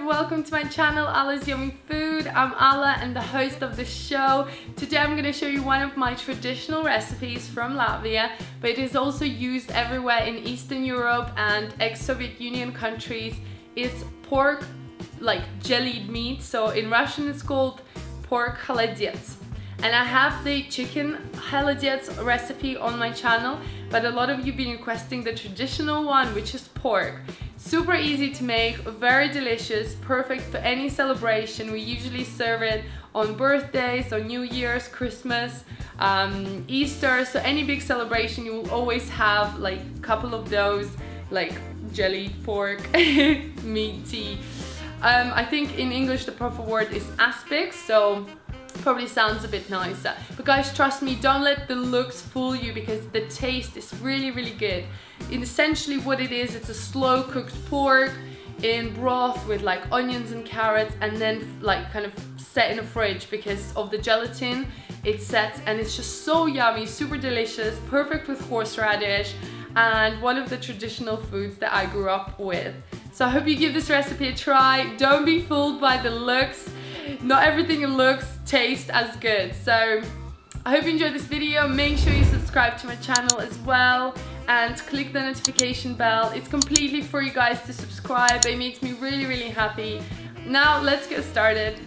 Welcome to my channel, AllasYummyFood. I'm Alla and the host of the show. Today I'm going to show you one of my traditional recipes from Latvia, but it is also used everywhere in Eastern Europe and ex-Soviet Union countries. It's pork, like jellied meat, so in Russian it's called pork holodets. And I have the chicken holodets recipe on my channel, but a lot of you have been requesting the traditional one, which is pork. Super easy to make, very delicious, perfect for any celebration. We usually serve it on birthdays, on New Year's, Christmas, Easter, so any big celebration you will always have like a couple of those, like jellied pork, meaty. I think in English the proper word is aspic, so probably sounds a bit nicer. But guys, trust me, don't let the looks fool you because the taste is really, really good. And essentially what it is, it's a slow cooked pork in broth with like onions and carrots, and then like kind of set in a fridge because of the gelatin. It sets and it's just so yummy, super delicious, perfect with horseradish, and one of the traditional foods that I grew up with. So I hope you give this recipe a try. Don't be fooled by the looks. Not everything looks, tastes as good. So I hope you enjoyed this video. Make sure you subscribe to my channel as well and click the notification bell. It's completely free, guys, to subscribe. It makes me really, really happy. Now let's get started.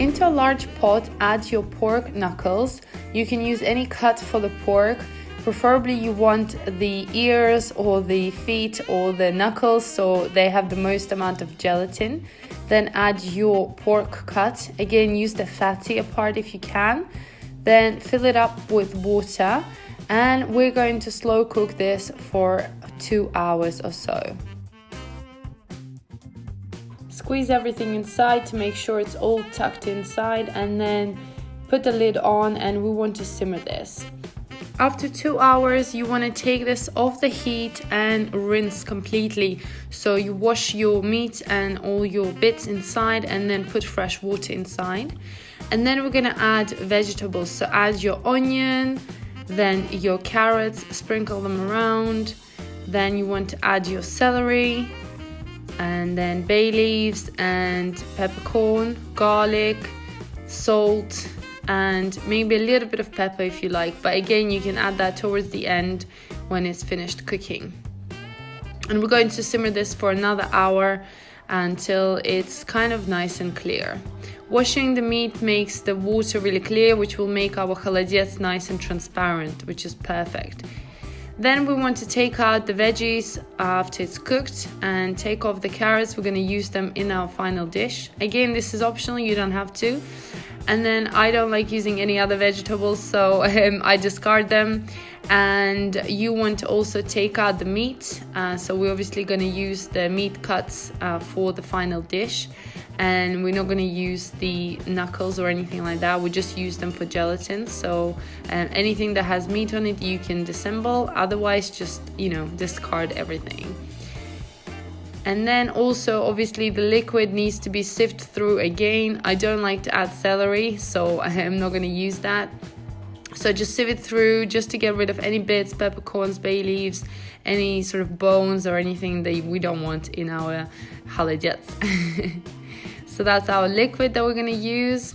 Into a large pot, add your pork knuckles. You can use any cut for the pork. Preferably you want the ears or the feet or the knuckles, so they have the most amount of gelatin. Then add your pork cut. Again, use the fattier part if you can. Then fill it up with water, and we're going to slow cook this for 2 hours or so. Squeeze everything inside to make sure it's all tucked inside, and then put the lid on, and we want to simmer this. After 2 hours, you want to take this off the heat and rinse completely. So you wash your meat and all your bits inside, and then put fresh water inside. And then we're going to add vegetables. So add your onion, then your carrots, sprinkle them around. Then you want to add your celery, and then bay leaves and peppercorn, garlic, salt, and maybe a little bit of pepper if you like, but again you can add that towards the end when it's finished cooking. And we're going to simmer this for another hour until it's kind of nice and clear. Washing the meat makes the water really clear, which will make our holodets nice and transparent, which is perfect. Then we want to take out the veggies after it's cooked and take off the carrots. We're going to use them in our final dish. Again, this is optional, you don't have to. And then I don't like using any other vegetables, so I discard them. And you want to also take out the meat, so we're obviously going to use the meat cuts for the final dish, and we're not going to use the knuckles or anything like that. We just use them for gelatin. So anything that has meat on it you can disassemble, otherwise just, you know, discard everything. And then also obviously the liquid needs to be sifted through again. I don't like to add celery, so I'm not going to use that. So just sieve it through just to get rid of any bits, peppercorns, bay leaves, any sort of bones or anything that we don't want in our holodets. So that's our liquid that we're going to use.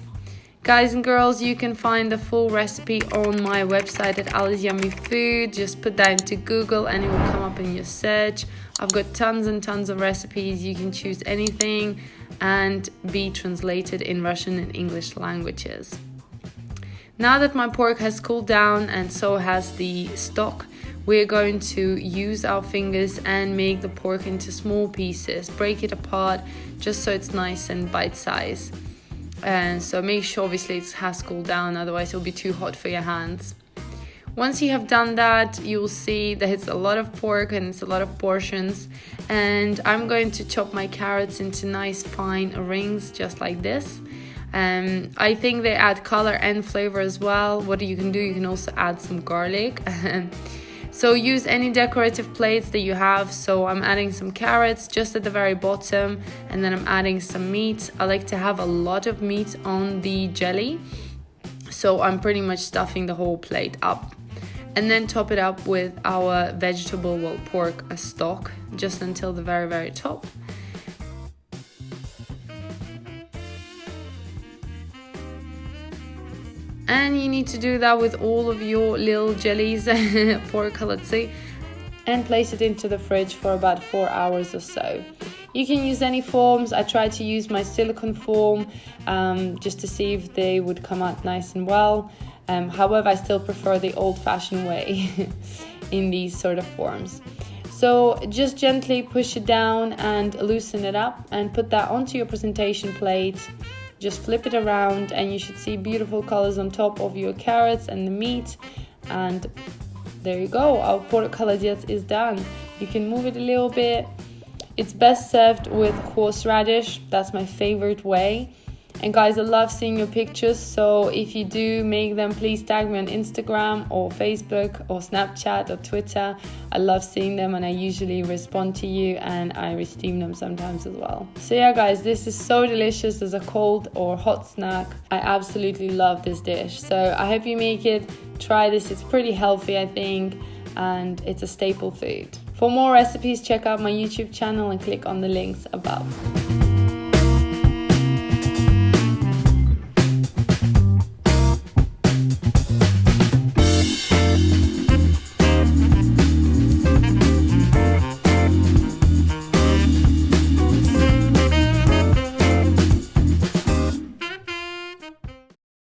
Guys and girls, you can find the full recipe on my website at AllasYummyFood. Just put that into Google and it will come up in your search. I've got tons and tons of recipes. You can choose anything and be translated in Russian and English languages. Now that my pork has cooled down and so has the stock, we're going to use our fingers and make the pork into small pieces. Break it apart just so it's nice and bite-sized. And so make sure obviously it has cooled down, otherwise it'll be too hot for your hands. Once you have done that, you'll see that it's a lot of pork and it's a lot of portions. And I'm going to chop my carrots into nice fine rings just like this. I think they add color and flavor as well. What you can do, you can also add some garlic. So use any decorative plates that you have. So I'm adding some carrots just at the very bottom, and then I'm adding some meat. I like to have a lot of meat on the jelly, so I'm pretty much stuffing the whole plate up. And then top it up with our vegetable, well, pork stock, just until the very, very top. And you need to do that with all of your little jellies, pork holodec, and place it into the fridge for about 4 hours or so. You can use any forms. I tried to use my silicone form just to see if they would come out nice and well. However, I still prefer the old-fashioned way in these sort of forms. So just gently push it down and loosen it up and put that onto your presentation plate. Just flip it around and you should see beautiful colors on top of your carrots and the meat. And there you go, our pork holodec is done. You can move it a little bit. It's best served with horseradish. That's my favorite way. And guys, I love seeing your pictures, so if you do make them, please tag me on Instagram or Facebook or Snapchat or Twitter. I love seeing them and I usually respond to you, and I re-steam them sometimes as well. So yeah guys, this is so delicious as a cold or hot snack. I absolutely love this dish. So I hope you make it, try this. It's pretty healthy, I think, and it's a staple food. For more recipes, check out my YouTube channel and click on the links above.